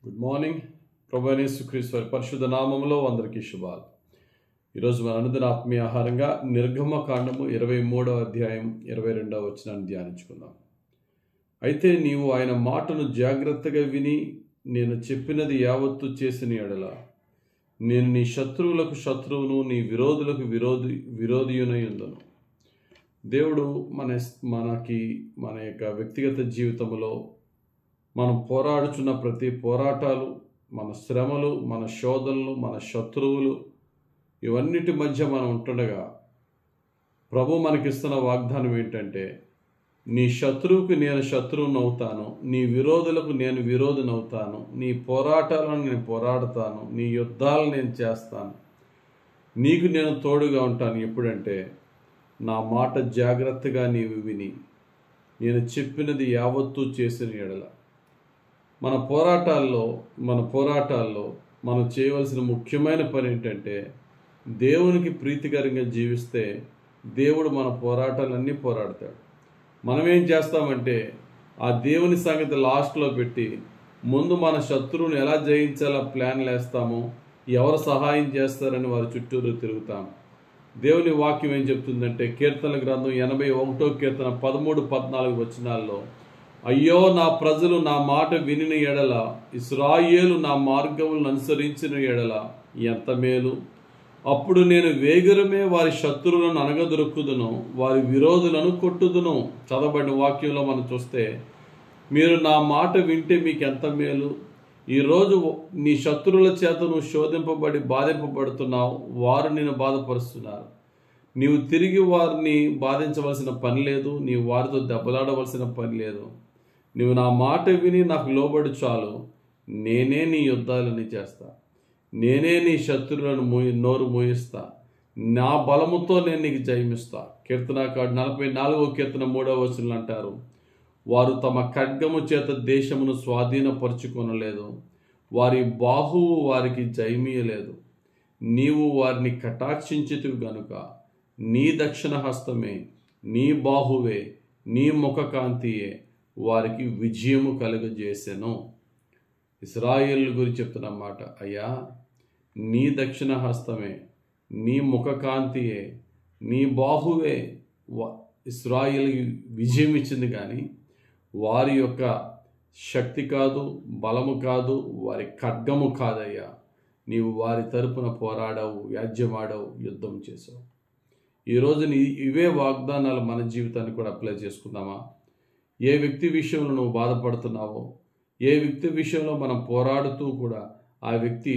Good morning. ప్రభువైన యేసుక్రీస్తు వారి పరిశుద్ధ నామములో అందరికీ శుభాలు. ఈరోజు మన అనుదిన ఆత్మీయ ఆహారంగా నిర్గమకాండము 23వ అధ్యాయం 22వ వచనాన్ని ధ్యానించుకుందాం. అయితే నీవు ఆయన మాటను జాగ్రత్తగా విని నేను చెప్పినది యావత్తు చేసిన ఎడల నేను నీ శత్రువులకు శత్రువును, నీ విరోధులకు విరోధియునై ఉందును. దేవుడు మన యొక్క వ్యక్తిగత జీవితంలో మనం పోరాడుచున్న ప్రతి పోరాటాలు, మన శ్రమలు, మన శోధనలు, మన శత్రువులు, ఇవన్నిటి మధ్య మనం ఉంటుండగా ప్రభు మనకిస్తున్న వాగ్దానం ఏంటంటే, నీ శత్రువుకి నేను శత్రువుని అవుతాను, నీ విరోధులకు నేను విరోధిని అవుతాను, నీ పోరాటాలను నేను పోరాడతాను, నీ యుద్ధాలను నేను చేస్తాను, నీకు నేను తోడుగా ఉంటాను. ఎప్పుడంటే నా మాట జాగ్రత్తగా నీవు విని నేను చెప్పినది యావత్తూ చేసిన ఎడల. మన పోరాటాల్లో మనం చేయవలసిన ముఖ్యమైన పని ఏంటంటే, దేవునికి ప్రీతికరంగా జీవిస్తే దేవుడు మన పోరాటాలన్నీ పోరాడతాడు. మనం ఏం చేస్తామంటే ఆ దేవుని సంగతి లాస్ట్లో పెట్టి ముందు మన శత్రువుని ఎలా జయించాలో ప్లాన్లు వేస్తామో, ఎవరు సహాయం చేస్తారని వారి చుట్టూరు తిరుగుతాం. దేవుని వాక్యం ఏం చెప్తుందంటే, కీర్తనల గ్రంథం 81వ కీర్తన 13-14 వచనాల్లో, అయ్యో నా ప్రజలు నా మాట వినిన ఎడల, ఇశ్రాయేలు నా మార్గములను అనుసరించిన ఎడల ఎంత మేలు. అప్పుడు నేను వేగరమే వారి శత్రువులను అనగదొరుకుదును, వారి విరోధులను కొట్టుదును. చదవబడిన వాక్యంలో మనం చూస్తే, మీరు నా మాట వింటే మీకు ఎంత మేలు. ఈరోజు నీ శత్రువుల చేత నువ్వు శోధింపబడి బాధింపబడుతున్నావు, వారు నిన్ను బాధపరుస్తున్నారు. నీవు తిరిగి వారిని బాధించవలసిన పని లేదు, నీవు వారితో దెబ్బలాడవలసిన పని లేదు. నువ్వు నా మాట విని నాకు లోబడి చాలు, నేనే నీ యుద్ధాలని చేస్తా, నేనే నీ శత్రువులను నోరు మోయిస్తా, నా బలముతో నేను నీకు జయమిస్తా. కీర్తనాకారుడు 44వ కీర్తన 3వ వచనంలో అంటారు, వారు తమ ఖడ్గము చేత దేశమును స్వాధీనపరుచుకొనలేదు, వారి బాహువు వారికి జయమీయలేదు. నీవు వారిని కటాక్షించితివి గనుక నీ దక్షిణ హస్తమే, నీ బాహువే, నీ ముఖకాంతియే వారికి విజయము కలుగజేసెను. ఇశ్రాయేలు గురించి చెప్తున్నమాట. అయ్యా, నీ దక్షిణ హస్తమే, నీ ముఖకాంతియే, నీ బాహువే ఇశ్రాయేలుకి విజయం ఇచ్చింది. కానీ వారి యొక్క శక్తి కాదు, బలము కాదు, వారి ఖడ్గము కాదయ్యా. నీవు వారి తరపున పోరాడావు, వ్యాజ్యమాడావు, యుద్ధం చేసావు. ఈరోజు ఇవే వాగ్దానాలు మన జీవితాన్ని కూడా అప్లై చేసుకుందామా? ఏ వ్యక్తి విషయంలో నువ్వు బాధపడుతున్నావో, ఏ వ్యక్తి విషయంలో మనం పోరాడుతూ కూడా ఆ వ్యక్తి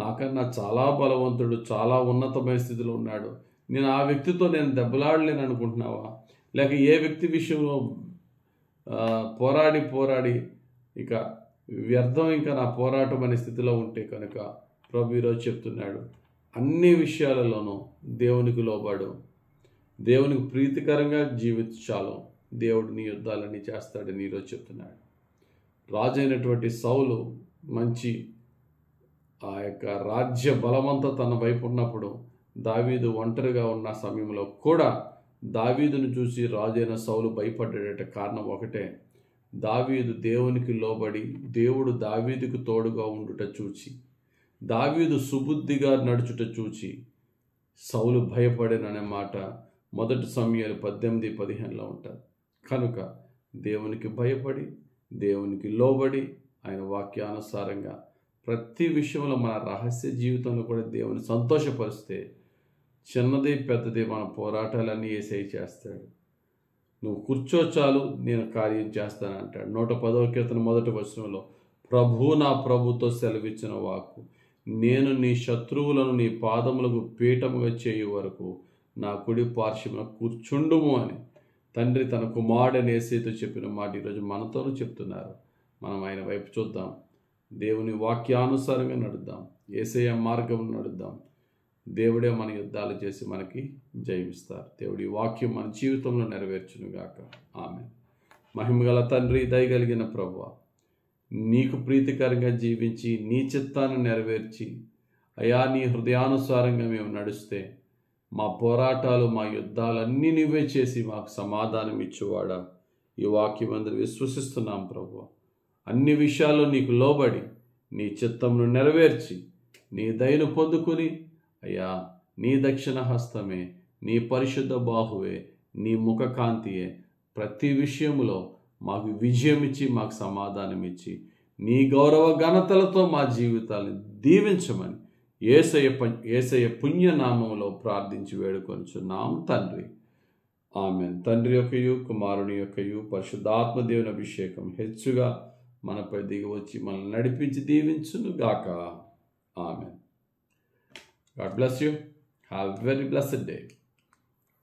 నాకన్నా చాలా బలవంతుడు, చాలా ఉన్నతమైన స్థితిలో ఉన్నాడు, నేను ఆ వ్యక్తితో నేను దెబ్బలాడలేను అనుకుంటున్నావా? లేక ఏ వ్యక్తి విషయంలో పోరాడి ఇక వ్యర్థం, ఇంకా నా పోరాటం అనే స్థితిలో ఉంటే కనుక ప్రభు ఈరోజు చెప్తున్నాడు, అన్ని విషయాలలోనూ దేవునికి లోబడు, దేవునికి ప్రీతికరంగా జీవించాలి, దేవుడు నీ యుద్ధాలన్నీ చేస్తాడని ఈరోజు చెప్తున్నాడు. రాజు అయినటువంటి సౌలు మంచి ఆ యొక్క రాజ్య బలమంతా తన వైపు ఉన్నప్పుడు, దావీదు ఒంటరిగా ఉన్న సమయంలో కూడా దావీదును చూసి రాజైన సౌలు భయపడ్డాడట. కారణం ఒకటే, దావీదు దేవునికి లోబడి దేవుడు దావీదుకు తోడుగా ఉండుట చూచి, దావీదు సుబుద్ధిగా నడుచుట చూచి సౌలు భయపడేననే మాట 1 సమూయేలు 18-15లో ఉంటుంది. కనుక దేవునికి భయపడి, దేవునికి లోబడి, ఆయన వాక్యానుసారంగా ప్రతి విషయంలో మన రహస్య జీవితంలో కూడా దేవుని సంతోషపరిస్తే చిన్నది పెద్దది మన పోరాటాలన్నీ యేసయ్య చేస్తాడు. నువ్వు కూర్చో చాలు, నేను కార్యం చేస్తానంటాడు. 110వ కీర్తన 1వ వచనంలో, ప్రభు నా ప్రభుతో సెలవిచ్చిన వాక్కు, నేను నీ శత్రువులను నీ పాదములకు పీఠముగా చేయు వరకు నా కుడి పార్శ్వమున కూర్చుండుము అని తండ్రి తన కుమారుడైన యేసయ్యతో చెప్పిన మాట ఈరోజు మనతోనూ చెప్తున్నారు. మనం ఆయన వైపు చూద్దాం, దేవుని వాక్యానుసారంగా నడుద్దాం, యేసయ్య మార్గం నడుద్దాం. దేవుడే మన యుద్ధాలు చేసి మనకి జయమిస్తారు. దేవుడి వాక్యం మన జీవితంలో నెరవేర్చునుగాక. ఆమెన్. మహిమగల తండ్రి, దయగలిగిన ప్రభువా, నీకు ప్రీతికరంగా జీవించి నీ చిత్తాన్ని నెరవేర్చి అయా నీ హృదయానుసారంగా మేము నడుస్తే మా పోరాటాలు, మా యుద్ధాలన్నీ నువ్వే చేసి మాకు సమాధానం ఇచ్చేవాడా. ఈ వాక్యం అందరూ విశ్వసిస్తున్నాం ప్రభువా. అన్ని విషయాల్లో నీకు లోబడి నీ చిత్తమును నెరవేర్చి నీ దయను పొందుకుని అయ్యా నీ దక్షిణ హస్తమే, నీ పరిశుద్ధ బాహువే, నీ ముఖకాంతియే ప్రతి విషయములో మాకు విజయం ఇచ్చి మాకు సమాధానం ఇచ్చి నీ గౌరవ ఘనతలతో మా జీవితాలను దీవించమని యేసయ్య పుణ్యనామంలో ప్రార్థించి వేడుకొనుచున్నాం తండ్రి. ఆమెన్. తండ్రి యొక్కయు కుమారుని యొక్కయు పరిశుద్ధాత్మ దేవుని అభిషేకం హెచ్చుగా మనపై దిగి వచ్చి మనల్ని నడిపించి దీవించును గాక. Amen. God bless you. Have a very blessed day.